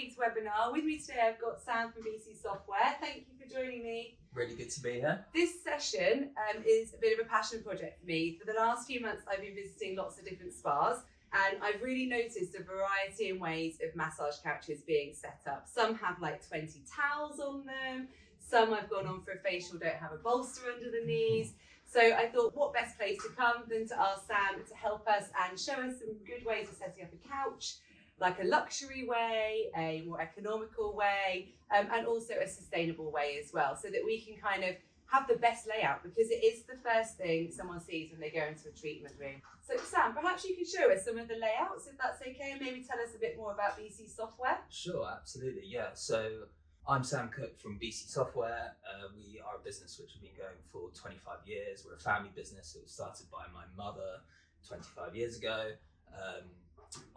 week's webinar. With me today I've got Sam from BC Softwear. Thank you for joining me. Really good to be here. This session is a bit of a passion project for me. For the last few months I've been visiting lots of different spas, and I've really noticed a variety in ways of massage couches being set up. Some have like 20 towels on them, some I've gone on for a facial don't have a bolster under the knees. So I thought, what best place to come than to ask Sam to help us and show us some good ways of setting up a couch, like a luxury way, a more economical way, and also a sustainable way as well, so that we can kind of have the best layout, because it is the first thing someone sees when they go into a treatment room. So Sam, perhaps you could show us some of the layouts, if that's okay, and maybe tell us a bit more about BC Softwear. Sure, absolutely, yeah. So I'm Sam Cooke from BC Software. We are a business which has been going for 25 years. We're a family business. It was started by my mother 25 years ago.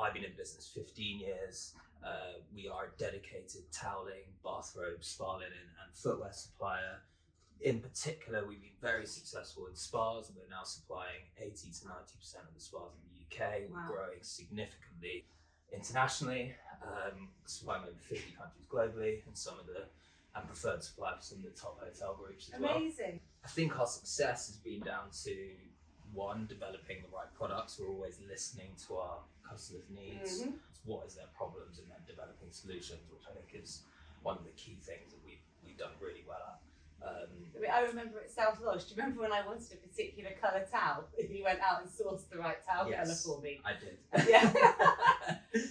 I've been in the business 15 years. We are a dedicated toweling, bathrobe, spa linen and footwear supplier. In particular, we've been very successful in spas, and we're now supplying 80 to 90% of the spas in the UK. Wow. We're growing significantly internationally, supplying over 50 countries globally, and preferred supplier for some of the top hotel groups as well. Amazing. I think our success has been down to, one, developing the right products. We're always listening to our customers' needs. Mm-hmm. What is their problems, and then developing solutions, which I think is one of the key things that we've done really well at. I remember at South Lodge, do you remember when I wanted a particular colour towel? You went out and sourced the right towel colour for me. I did. Yeah.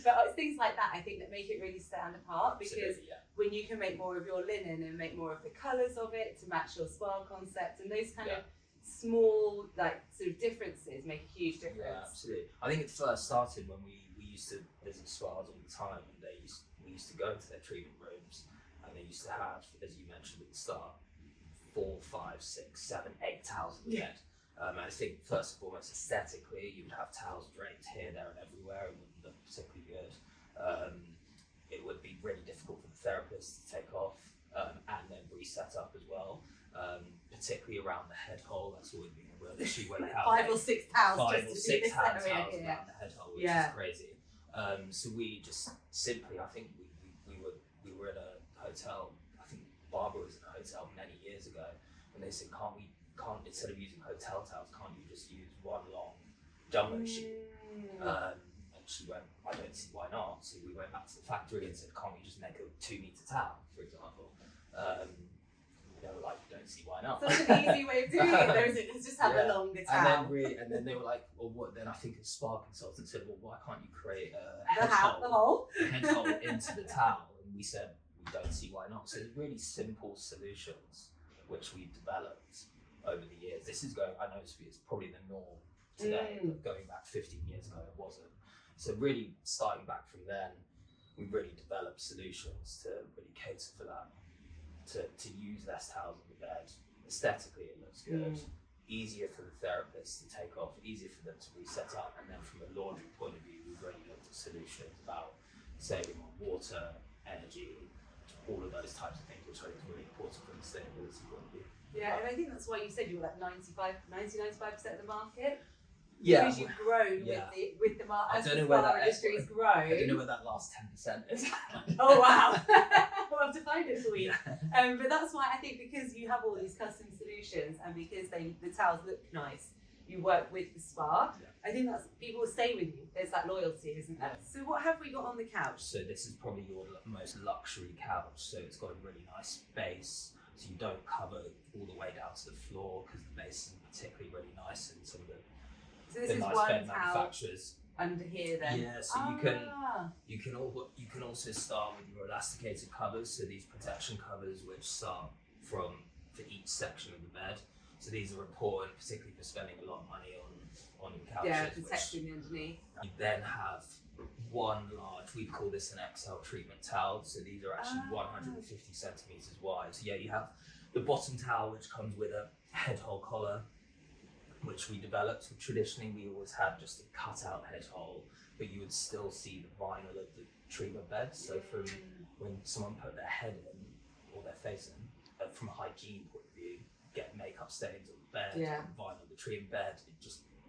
But it's things like that, I think, that make it really stand apart, because Absolutely, yeah. when you can make more of your linen and make more of the colours of it to match your spa concept, and those kind of small sort of differences make a huge difference. Yeah, absolutely. I think it first started when we used to visit spas all the time, and we used to go into their treatment rooms, and they used to have, as you mentioned at the start, 4, 5, 6, 7, 8 towels in the bed. And I think first and foremost, aesthetically, you would have towels draped here, there and everywhere. It wouldn't look particularly good. It would be really difficult for the therapist to take off and then reset up as well, particularly around the head hole. That's always been a real issue where you have 5 or 6 towels 5 or 6 hand towels here. around the head hole, which is crazy. So we just simply, I think we were in a hotel. I think Barbara was in a hotel many years ago, and they said, can't instead of using hotel towels, can't you just use one long jumbo sheet? And she went, I don't see why not. So we went back to the factory and said, can't we just make a 2-meter towel, for example? They were like, don't see why not. Such an easy way of doing it, though, is it? Let's just have a longer towel. And then they were like, well, what? Then I think a spa consultant said, well, why can't you create a head hole into the towel? And we said, we don't see why not. So there's really simple solutions which we've developed over the years. This is I know it's probably the norm today, but going back 15 years ago, it wasn't. So really starting back from then, we really developed solutions to really cater for that, to use less towels on the bed. Aesthetically, it looks good. Easier for the therapist to take off, easier for them to reset up. And then from a laundry point of view, we've really looked at solutions about saving on water, energy, all of those types of things, which I think is really important from a sustainability point of view. Yeah, and I think that's why you said you were like 95% of the market. Yeah, because you've grown with the market. As the spa industry has grown. I don't know where that last 10% is. Oh wow! We'll have to find it for you. But that's why I think, because you have all these custom solutions, and because the towels look nice, you work with the spa. I think that's, people will stay with you. There's that loyalty, isn't there? So what have we got on the couch? So this is probably your most luxury couch. So it's got a really nice base. So you don't cover all the way down to the floor, because the base is particularly really nice in some of the nice bed manufacturers. Under here then? Yeah, so you can also start with your elasticated covers. So these protection covers, which start for each section of the bed. So these are important, particularly for spending a lot of money on couches. Yeah, protecting the underneath. You then have one large, we call this an XL treatment towel. So these are actually 150 centimeters wide. So yeah, you have the bottom towel, which comes with a head hole collar, which we developed. So traditionally, we always had just a cut-out head hole, but you would still see the vinyl of the treatment bed. So from when someone put their head in or their face in, from a hygiene point of view, get makeup stains on the bed, vinyl the treatment bed,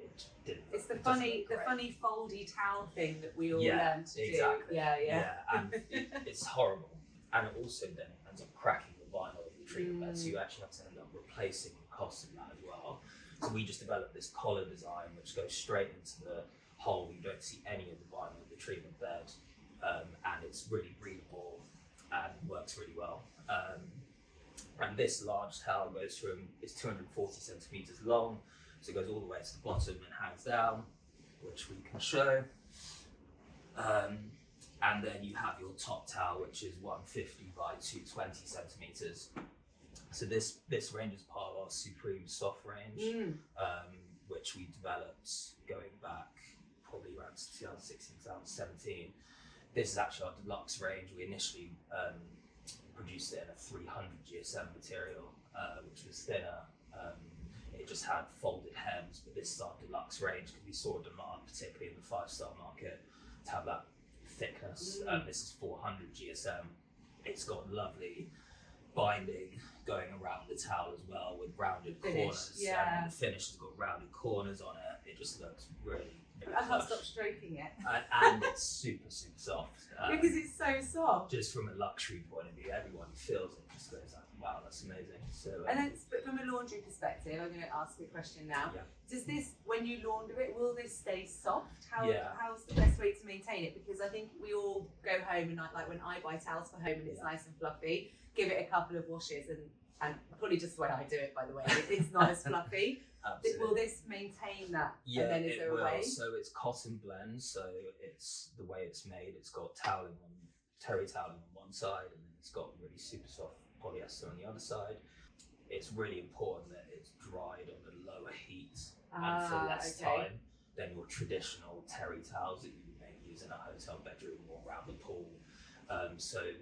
it didn't. It's the it doesn't funny, look the great. funny foldy towel thing that we all Yeah, learned to exactly. do. Yeah. And it's horrible. And it also then ends up cracking the vinyl of the treatment bed, so you actually have to end up replacing the cost of that as well. So we just developed this collar design which goes straight into the hole. You don't see any of the vinyl of the treatment bed, and it's really breathable and works really well. And this large towel is 240 centimeters long, so it goes all the way to the bottom and hangs down, which we can show. And then you have your top towel, which is 150 by 220 centimeters. So this range is part of our Supreme Soft range, which we developed going back probably around 2016, 2017. This is actually our deluxe range. We initially produced it in a 300 GSM material, which was thinner. It just had folded hems, but this is our deluxe range because we saw a demand, particularly in the 5-star market, to have that thickness. This is 400 GSM. It's got lovely binding going around the towel as well with rounded corners. And then the finish has got rounded corners on it. It just looks really I can't stop stroking it. and it's super, super soft. Because it's so soft. Just from a luxury point of view, everyone who feels it just goes like, wow, that's amazing. So, and then, but from a laundry perspective, I'm going to ask you a question now. Yeah. Does this, when you launder it, will this stay soft? Yeah. How's the best way to maintain it? Because I think we all go home and like when I buy towels for home and it's nice and fluffy, give it a couple of washes and probably just the way I do it, by the way, it's not as fluffy. Absolutely. Will this maintain that? Yeah, and then is there a way? So it's cotton blend, so it's the way it's made. It's got terry toweling on one side, and then it's got really super soft polyester on the other side. It's really important that it's dried on the lower heat and for less time than your traditional terry towels that you may use in a hotel bedroom or around the pool. So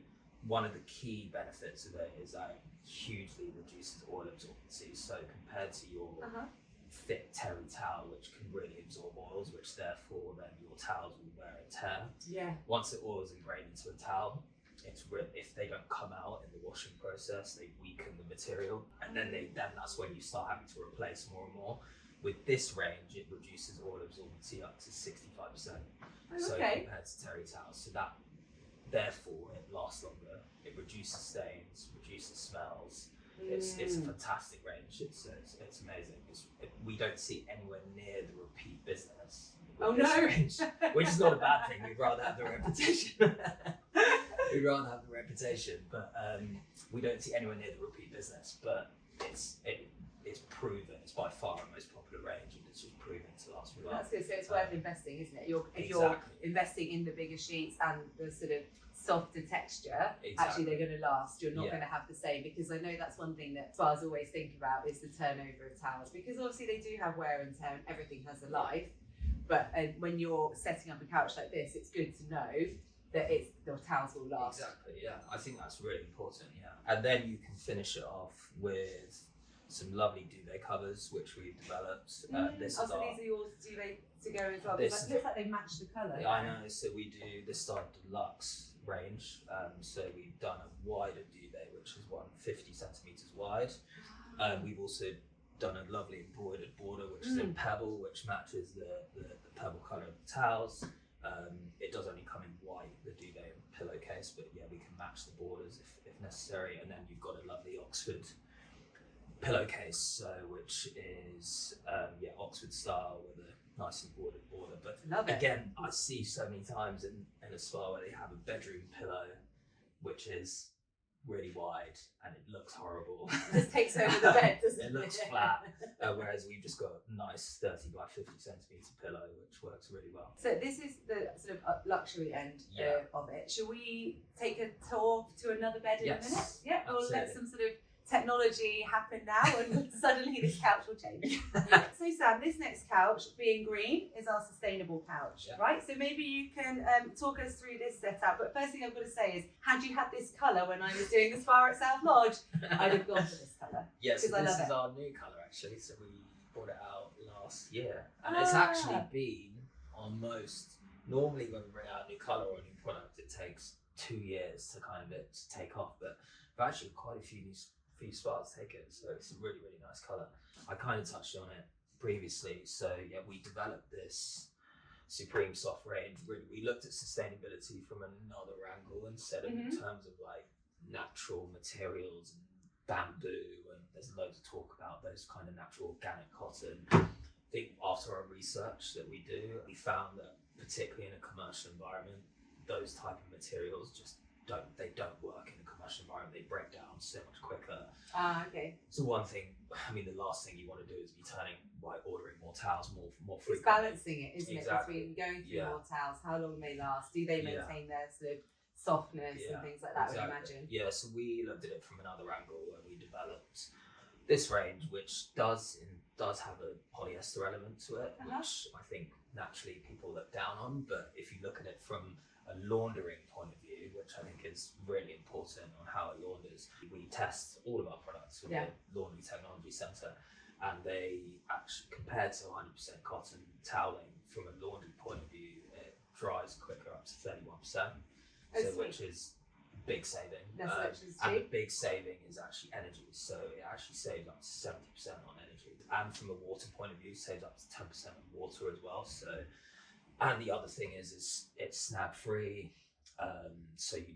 one of the key benefits of it is that it hugely reduces oil absorbency. So compared to your thick terry towel, which can really absorb oils, which therefore then your towels will wear and tear. Yeah. Once the oil is ingrained into a towel, if they don't come out in the washing process, they weaken the material, and then that's when you start having to replace more and more. With this range, it reduces oil absorbency up to 65%. So compared to terry towels, so that therefore it lasts longer. It reduces stains, reduces smells. It's a fantastic range. It's amazing. We don't see anywhere near the repeat business. With this range, which is not a bad thing. We'd rather have the reputation. But we don't see anywhere near the repeat business. But it's proven. It's by far our most popular range, and it's just proven to last really well. That's good. So it's worth investing, isn't it? If you're investing in the bigger sheets and the sort of softer texture, actually they're going to last. You're not going to have the same, because I know that's one thing that spas always think about is the turnover of towels, because obviously they do have wear and tear and everything has a life. But when you're setting up a couch like this, it's good to know that the towels will last. Exactly, yeah. I think that's really important, yeah. And then you can finish it off with some lovely duvet covers, which we've developed. So these are yours duvet to go as well. It looks like they match the colour. Yeah, I know. So we do this style deluxe range. So we've done a wider duvet, which is 150 centimeters wide. We've also done a lovely embroidered border, which is in pebble, which matches the pebble colour of the towels. It does only come in white, the duvet and pillowcase, but yeah, we can match the borders if necessary. And then you've got a lovely Oxford pillowcase, which is Oxford style with a nice embroidered border. But again, I see so many times in a spa where they have a bedroom pillow which is really wide and it looks horrible. It just takes over the bed, doesn't it? It looks flat, whereas we've just got a nice 30 by 50 centimetre pillow, which works really well. So this is the sort of luxury end of it. Shall we take a tour to another bed in a minute? Yeah, or let some sort of technology happen now and suddenly this couch will change. So Sam, this next couch, being green, is our sustainable couch, right? So maybe you can talk us through this setup. But first thing I've got to say is, had you had this colour when I was doing the spa at South Lodge, I'd have gone for this colour. Yes, this is our new colour actually. So we brought it out last year, and it's actually been on most. Normally, when we bring out a new colour or a new product, it takes 2 years to kind of to take off. But we've actually quite a few spas take it, so it's a really, really nice colour. I kind of touched on it previously. So yeah, we developed this Supreme Soft range. Really, we looked at sustainability from another angle instead of in terms of like natural materials and bamboo, and there's loads of talk about those kind of natural organic cotton. I think after our research that we do, we found that particularly in a commercial environment, those type of materials just don't work in a commercial environment. They break down so much quicker. Okay. So one thing, I mean, the last thing you want to do is be ordering more towels more frequently. It's balancing it, isn't Exactly. it, between going through more towels, how long they last, do they maintain their sort of softness and things like that, I would imagine. Yeah, so we looked at it from another angle where we developed this range, which does have a polyester element to it, which I think naturally people look down on, but if you look at it from a laundering point of view, which I think is really important on how it launders, we test all of our products with the Laundry Technology Centre, and they actually, compared to 100% cotton toweling, from a laundry point of view, it dries quicker, up to 31%. Which is a big saving. And the big saving is actually energy. So it actually saves up to 70% on energy. And from a water point of view, saves up to 10% on water as well. So, and the other thing is it's snag free. So you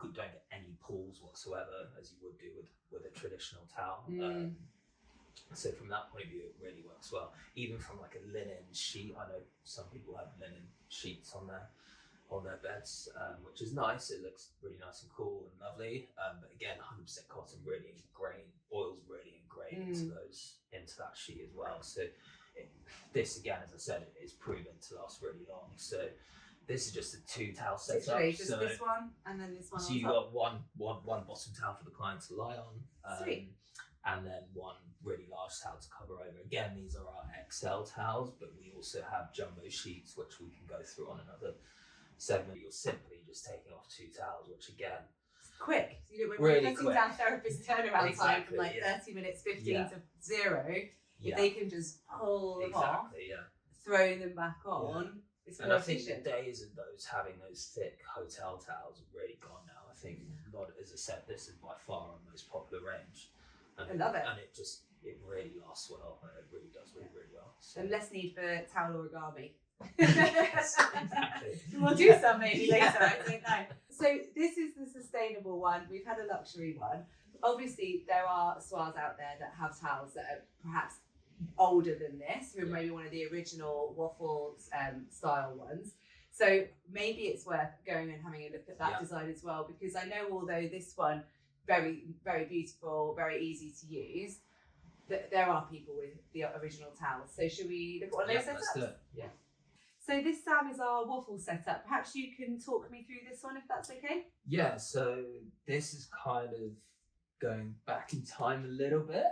don't get any pulls whatsoever, as you would do with a traditional towel. So from that point of view, it really works well. Even from like a linen sheet, I know some people have linen sheets on their beds, which is nice. It looks really nice and cool and lovely. But again, 100% cotton really oils really ingrained into that sheet as well. So this again, as I said, is proven to last really long. So this is just a 2 towel setup. Just this one and then this one. So you've got one bottom towel for the client to lie on. Sweet. And then one really large towel to cover over. Again, these are our XL towels, but we also have jumbo sheets, which we can go through on another segment. You're simply just taking off 2 towels, which again, quick. So you don't really cutting down therapist turnaround time from like 30 minutes, 15 to 0. If they can just pull them off, throw them back on, it's more efficient. I think the days of having those thick hotel towels are really gone now. I think a lot, as I said, this is by far our most popular range. And I love it. And it really lasts well. It really does really well. So. And less need for towel origami. Yes, exactly. We'll do some maybe later, I don't know. So this is the sustainable one. We've had a luxury one. Obviously, there are spas out there that have towels that are perhaps older than this, who are maybe one of the original waffle style ones. So maybe it's worth going and having a look at that design as well, because I know although this one, very, very beautiful, very easy to use, there are people with the original towels. So should we look at one of those setups? Let's do it. Yeah. So this, Sam, is our waffle setup. Perhaps you can talk me through this one, if that's okay? Yeah, so this is kind of going back in time a little bit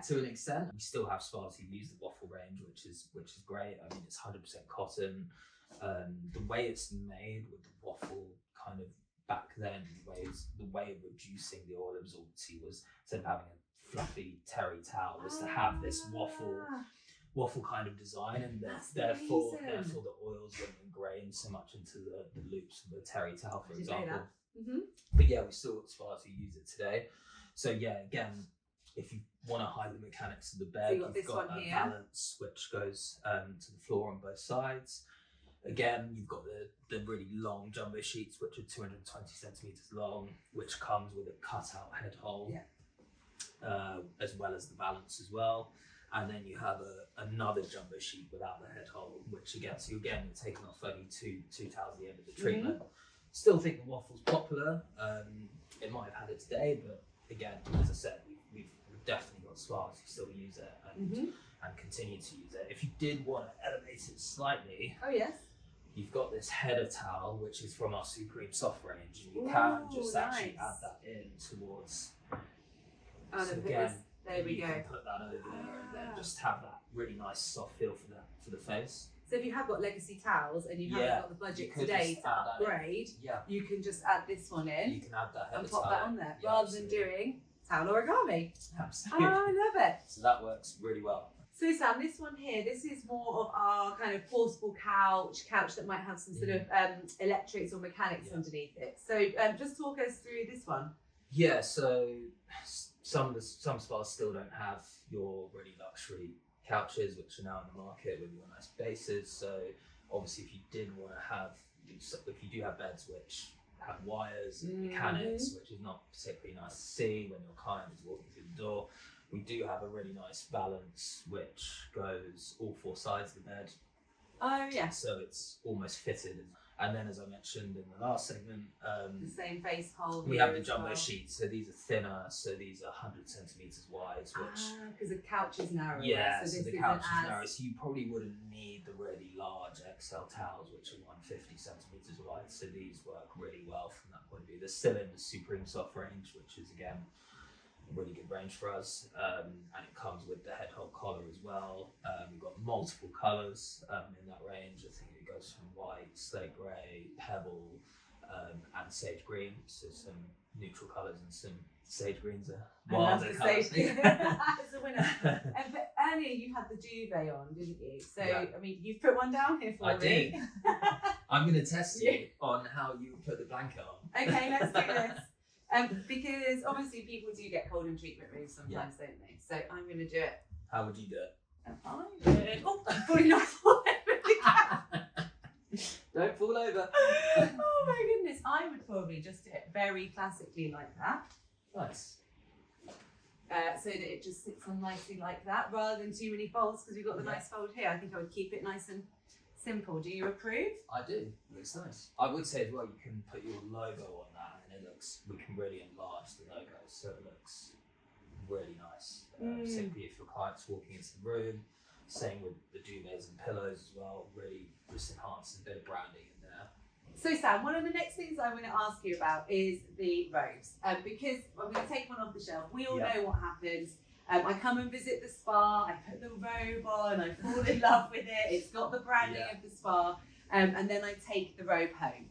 to an extent. We still have spas who use the waffle range, which is great. I mean, it's 100% cotton. The way it's made with the waffle kind of back then, the way of reducing the oil absorbency was, instead of having a fluffy terry towel, was to have this waffle kind of design, and therefore the oils wouldn't ingrain so much into the loops of the terry towel, for example. But yeah, we still got spas who use it today. So yeah, again, if you want to hide the mechanics of the bed, you've got a balance which goes to the floor on both sides. Again, you've got the really long jumbo sheets, which are 220 centimeters long, which comes with a cutout head hole, as well as the balance as well. And then you have another jumbo sheet without the head hole, which you're taking off only two towels at the end of the treatment. Still think the waffle's popular. It might have had it today, but again, as I said, we've definitely got spas who still use it and continue to use it. If you did want to elevate it slightly, you've got this header towel, which is from our Supreme Soft range, and you can just actually add that in towards. So again, there we go. You can put that over there and then just have that really nice soft feel for the face. So if you have got legacy towels and you haven't got the budget today to upgrade, you can just add this one in. You can add that and pop that on there, rather than doing towel origami. Absolutely. Oh, I love it. So that works really well. So Sam, this one here, this is more of our kind of portable couch that might have some sort of electrics or mechanics underneath it. So just talk us through this one. Yeah, so some spas still don't have your really luxury couches, which are now in the market with your nice bases. So obviously, if you did want to have, if you do have beds which have wires and mechanics, which is not particularly nice to see when your client is walking through the door, we do have a really nice balance which goes all four sides of the bed. Oh yeah. So it's almost fitted. And then, as I mentioned in the last segment, the same face hole. we have the jumbo sheets. So these are thinner. So these are 100 centimeters wide, which because the couch is narrow. yeah, so so the couch is narrow. So you probably wouldn't need the really large XL towels, which are 150 centimeters wide. So these work really well from that point of view. They're still in the Supreme Soft range, which is again a really good range for us, and it comes with the head hold collar as well. We've got multiple colours in that range. I think it goes from white, slate grey, pebble, and sage green. So some neutral colours and some sage greens are wilder colours. It's a winner. But earlier you had the duvet on, didn't you? So I mean, you've put one down here for me. I did. I'm going to test you on how you put the blanket on. Okay, let's do this. Because obviously people do get cold in treatment rooms sometimes, don't they? So I'm going to do it. How would you do it? I'm falling off. Don't fall over. Oh my goodness. I would probably just do it very classically like that. Nice. So that it just sits on nicely like that, rather than too many folds, because we've got the nice fold here. I think I would keep it nice and simple. Do you approve? I do. It looks nice. I would say as well, you can put your logo on that, and it looks. We can really enlarge the logo, so it looks really nice. Particularly if your client's walking into the room. Same with the duvets and pillows as well. Really just enhances a bit of branding in there. So Sam, one of the next things I want to ask you about is the robes, because I'm going to take one off the shelf. We all know what happens. I come and visit the spa, I put the robe on, I fall in love with it, it's got the branding of the spa, and then I take the robe home.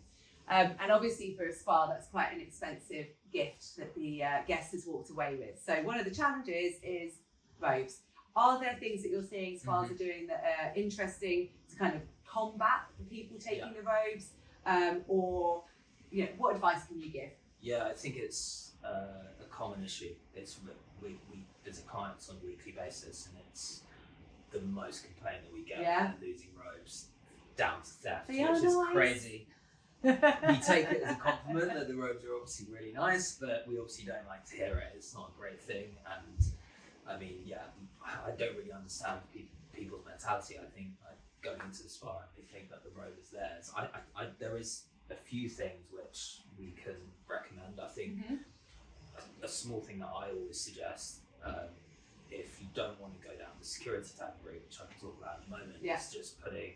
And obviously for a spa, that's quite an expensive gift that the guest has walked away with. So one of the challenges is robes. Are there things that you're seeing spas are doing that are interesting to kind of combat the people taking the robes? Or, you know, what advice can you give? Yeah, I think it's a common issue. It's we visit clients on a weekly basis, and it's the most complaint that we get losing robes down to theft, which is crazy. We take it as a compliment that the robes are obviously really nice, but we obviously don't like to hear it. It's not a great thing, and I mean, I don't really understand people's mentality. I think going into the spa, they think that the robe is theirs. There is a few things which we can recommend. I think a small thing that I always suggest, if you don't want to go down the security tag route, which I can talk about in a moment, is just putting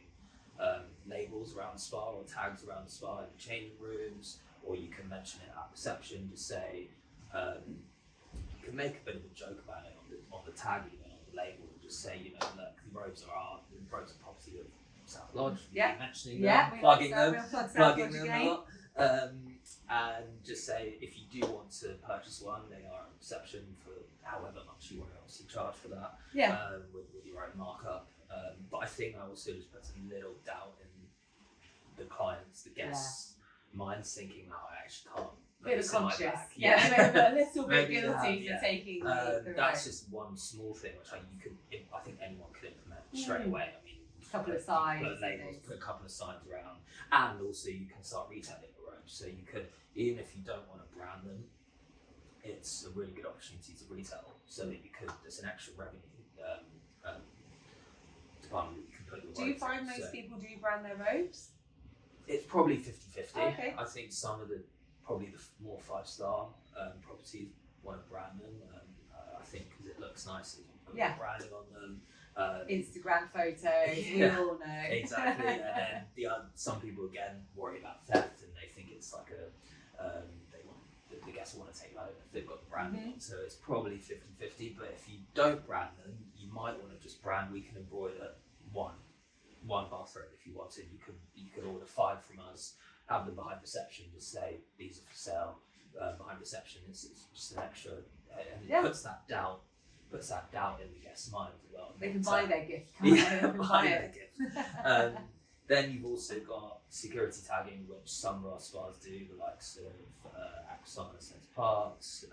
labels around the spa or tags around the spa in the changing rooms, or you can mention it at reception. Just say, you can make a bit of a joke about it on the tag, even on the label. Just say, you know, look, the robes are property of South Lodge. Mentioning them, plugging them a lot. And just say, if you do want to purchase one, they are at reception for however much you want to obviously charge for that. With your own markup. But I think that also just puts a little doubt in the clients, the guests' minds, thinking, no, I actually can't. Bit of conscious, a little bit guilty for taking the that's just one small thing which I think anyone could implement straight away. I mean, a couple of signs, put labels, put a couple of signs around, and also you can start retailing the robes. So you could, even if you don't want to brand them, it's a really good opportunity to retail. So that you could, there's an extra revenue department that you can put your robes. Do you find most people do brand their robes? It's probably 50-50. Okay. I think some of the probably the more 5-star properties want to brand them. I think because it looks nice, you put branding on them. Instagram photos, we all know. Exactly. And then some people again worry about theft, and they think it's like the guests want to take that if they've got the branding on. So it's probably 50-50. But if you don't brand them, you might want to just brand. We can embroider one bathrobe if you wanted. You could order 5 from us. Have them behind reception, just say these are for sale behind reception. It's just an extra, and it puts that doubt in the guest's mind as well. They can buy their gift, can't they? Buy their gift. Then you've also got security tagging, which some of our spas do, the likes of Aquasana Centre Parks,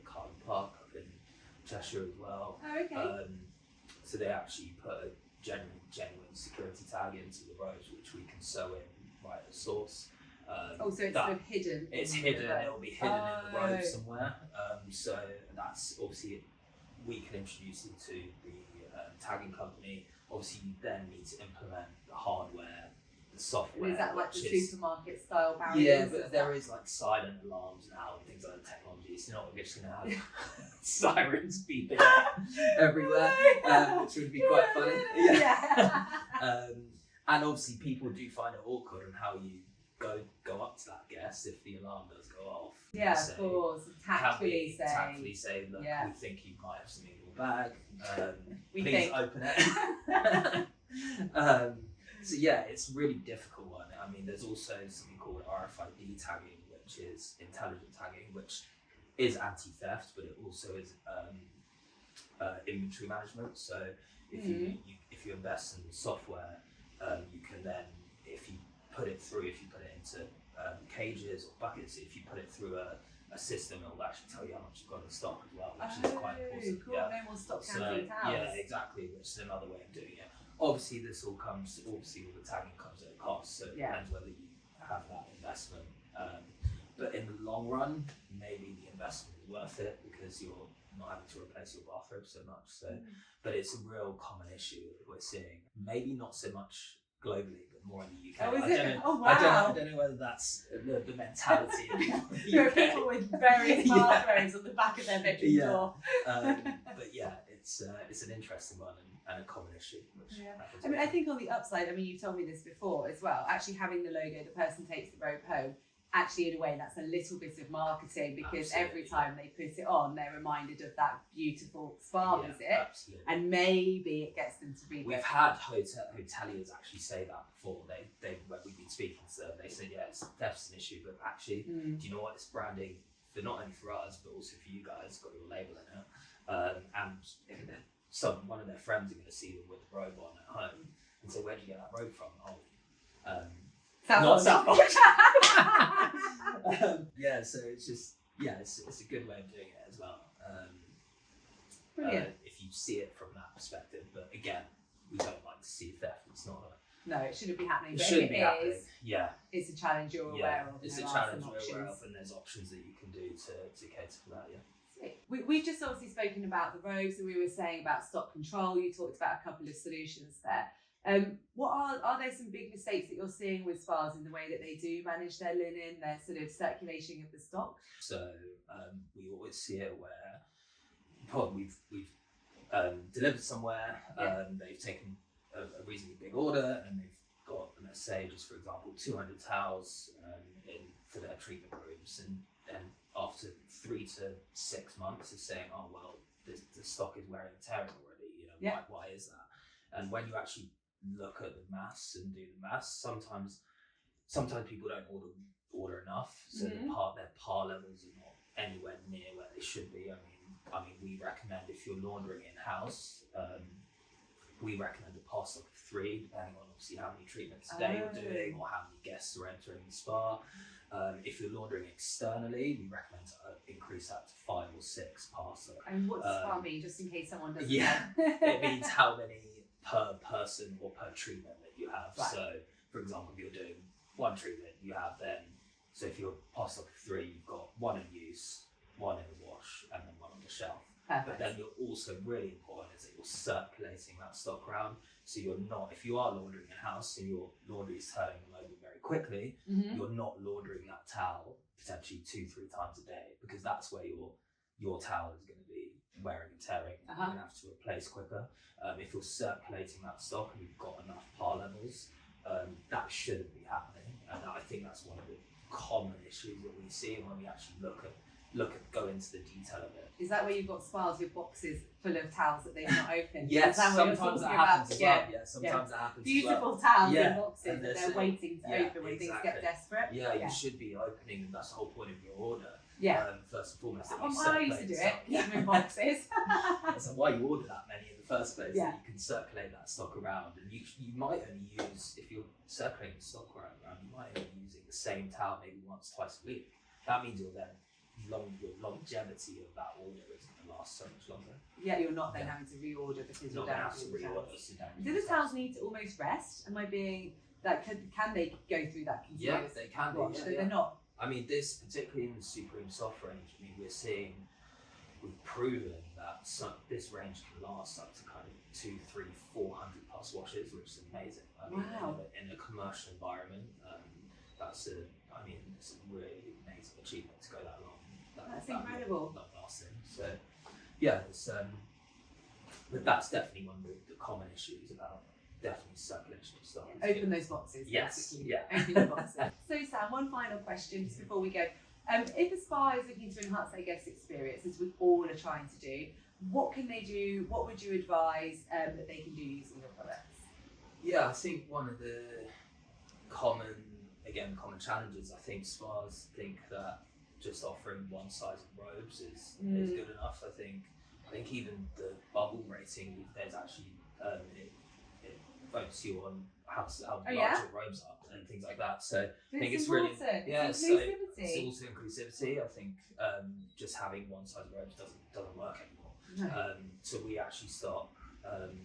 Carlton Park up in Cheshire as well. Oh, okay. So they actually put a genuine security tag into the robes, which we can sew in right at the source. So it's sort of hidden. It's hidden. It'll be hidden in the robe somewhere. So that's obviously we can introduce you to the tagging company. Obviously, you then need to implement the hardware, the software. And is that like the supermarket style barriers? Yeah, but there is like silent alarms now and things like technology. It's not just going to have sirens beeping everywhere, which would be quite funny. Yeah. And obviously, people do find it awkward on how you go up to that guest if the alarm does go off. Yeah, of course. Tactfully say, look, we think you might have something in your bag. Please open it. So yeah, it's a really difficult one. I mean, there's also something called RFID tagging, which is intelligent tagging, which is anti-theft, but it also is inventory management. So if you invest in software, you can then, if you put it into cages or buckets, if you put it through a system, it will actually tell you how much you've got in stock as well, which is quite important. Cool. No more stock counting towels. Yeah, exactly, which is another way of doing it. Obviously, this all comes, with the tagging comes at a cost, so it depends whether you have that investment. But in the long run, maybe the investment is worth it because you're not having to replace your bathrobe so much. So, but it's a real common issue that we're seeing. Maybe not so much globally, but more in the UK. Oh, is it? Wow. I don't know whether that's the mentality of people in the UK. There are people with various bathrobes on the back of their bedroom door. But yeah, it's an interesting one and a common issue. Which I mean, I think on the upside, I mean, you told me this before as well, actually having the logo, the person takes the robe home, actually in a way that's a little bit of marketing because every time they put it on, they're reminded of that beautiful spa visit, and maybe it gets them to read. We've had hoteliers actually say that before. They when we've been speaking to them, they said, yeah, it's definitely an issue, but actually, do you know what? It's branding for not only for us, but also for you guys. Got your label in it, and one of their friends are going to see them with the robe on at home and say, where'd you get that robe from? Not Southport. So it's just it's a good way of doing it as well. Brilliant. If you see it from that perspective, but again, we don't like to see theft. It's not no, it shouldn't be happening. It but shouldn't if be it happening. is, it's a challenge you're aware of. It's a challenge we're aware of, and there's options that you can do to cater for that. Yeah. We've just obviously spoken about the robes, and we were saying about stock control. You talked about a couple of solutions there. What are there some big mistakes that you're seeing with spas in the way that they do manage their linen, their sort of circulation of the stock? So we always see it where we've delivered somewhere, they've taken a reasonably big order, and they've got, let's say, just for example, 200 towels in for their treatment rooms, and then after 3 to 6 months is saying, oh well, the stock is wearing and tearing already. You know, why is that? And when you actually look at the maths and do the maths, sometimes people don't order enough, so their par levels are not anywhere near where they should be. I mean, we recommend, if you're laundering in house, we recommend a par stock of 3, depending on obviously how many treatments a day you're doing or how many guests are entering the spa. If you're laundering externally, we recommend to increase that to 5 or 6 par stock. And what's spa mean, just in case someone doesn't know? It means how many per person or per treatment that you have. Right. So, for example, if you're doing 1 treatment, you have then, so if you're par stock of 3, you've got 1 in use, 1 in the wash, and then 1 on the shelf. Perfect. But then you're also really important is that you're circulating that stock around. So you're not, if you are laundering in house and your laundry is turning them over very quickly, you're not laundering that towel potentially 2-3 times a day, because that's where your towel is going to be wearing and tearing. You're going to have to replace quicker. If you're circulating that stock and you've got enough par levels, that shouldn't be happening. And I think that's one of the common issues that we see when we actually go into the detail of it. Is that where you've got spas with boxes full of towels that they've not opened? Yes, sometimes that happens as well. Yeah, sometimes that happens Beautiful as well. towels in boxes that they're waiting to open when things get desperate. Yeah, you should be opening, and that's the whole point of your order. First and foremost, that I used to do it, keep them in boxes. That's why you order that many in the first place, that you can circulate that stock around. And you might only use, if you're circulating the stock around, you might only be using the same towel maybe once, twice a week. That means you're then longevity of that order is going to last so much longer. Yeah, you're not then having to reorder because you're Not going to down have to to the reorder. towels. So don't Do use the towels need to almost rest? Am I being like can they go through that Yeah, continuous they can wash? do. So Yeah, they're not. I mean, this particularly in the Supreme Soft range. I mean, we've proven that this range can last up to kind of 200, 300, 400 plus washes, which is amazing. I mean, Wow. in a commercial environment, it's a really amazing achievement to go that long. That's incredible. Long lasting. So, yeah, but that's definitely one of the common issues about definitely circulation of stock. Open those boxes. Yes. Basically. Yeah. Open the boxes. So Sam, one final question just before we go. If a spa is looking to enhance their guest experience, as we all are trying to do, what can they do? What would you advise that they can do using your products? Yeah, I think one of the common challenges, I think spas think that just offering one size of robes is good enough. I think even the bubble rating these days actually it votes you on how large your robes are and things like that. So I think it's really it's so inclusivity. it's also inclusivity. I think just having one size of robes doesn't work anymore. No. So we actually stock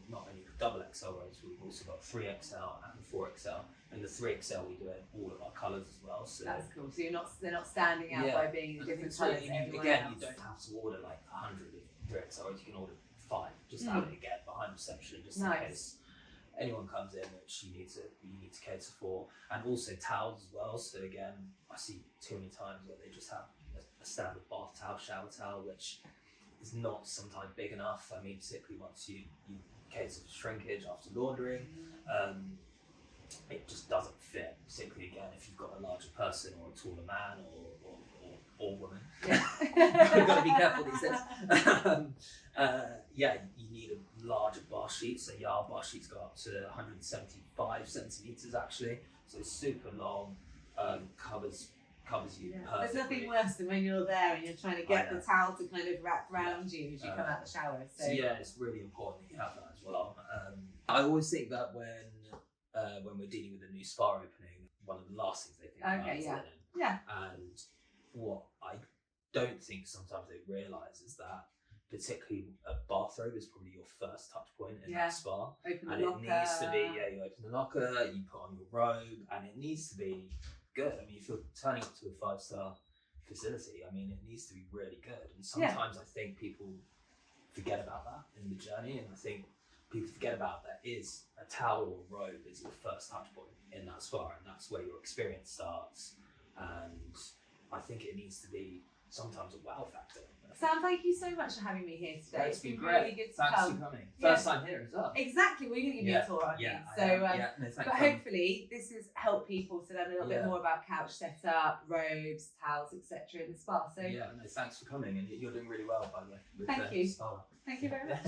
not only the double XL robes, we've also got 3XL and 4XL. And the 3XL we do in all of our colours as well. So That's cool. So they're not standing out by being in different colours. You don't have to order like 100 of 3XLs. You can order 5. Just have it again behind reception, just in case anyone comes in which you need to cater for. And also towels as well. So again, I see too many times where they just have a standard bath towel, shower towel, which is not sometimes big enough. I mean, particularly once you cater for shrinkage after laundering. It just doesn't fit, particularly again if you've got a larger person or a taller man or woman. Yeah. You've got to be careful these days. You need a larger bar sheet. So our bar sheets go up to 175 centimeters actually. So it's super long, covers you perfectly. There's nothing worse than when you're there and you're trying to get the towel to kind of wrap around you as you come out the shower. So yeah, it's really important that you have that as well. I always think that when we're dealing with a new spa opening, one of the last things they think about is linen. Yeah. And what I don't think sometimes they realise is that particularly a bathrobe is probably your first touch point in that spa. Open the and locker. It needs to be, you open the locker, you put on your robe, and it needs to be good. I mean, if you're turning up to a 5-star facility, I mean, it needs to be really good. And sometimes I think people forget about that in the journey, and I think people forget about that is a towel or robe is your first touch point in that spa, and that's where your experience starts. And I think it needs to be sometimes a wow factor. Sam, thank you so much for having me here today. It's been really good to Thanks come. for coming. First time here as well. Exactly, we're going to give you a tour, aren't we? But hopefully this has helped people to learn a little bit more about couch setup, robes, towels, etc. in the spa. So thanks for coming, and you're doing really well, by the way. Thank you. Spa. Thank you very much.